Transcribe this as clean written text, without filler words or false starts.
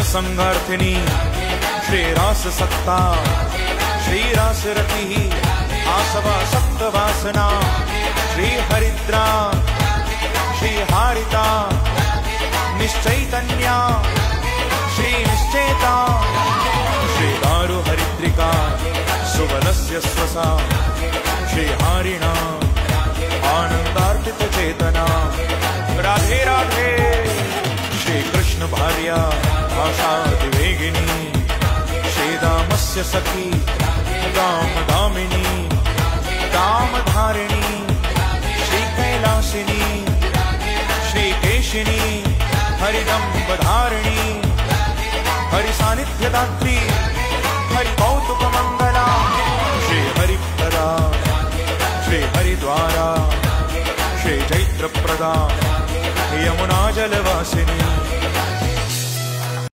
संघार्थिनी श्री रास सत्ता श्री रास रति आसवा सप्त वासना श्री हरिद्रा श्री हारिता निश्चैतन्या श्री निश्चेता श्री दारु हरिद्रिका सुबलस्य स्वसा श्री हारिणा आनंदार्पित चेतना राधे राधे श्री कृष्ण भार्या आशादिवेगिनी श्रीदामस्य सखी दामदामिनी दामधारिणी श्रीकैलासिनी श्रीकेशिनी हरिदम्बधारिणी हरिसान्निध्यदात्री हरिकौतुकमङ्गला श्री हरिप्रदा श्री हरिद्वारा श्री चैत्रप्रदा यमुना जलवासिनी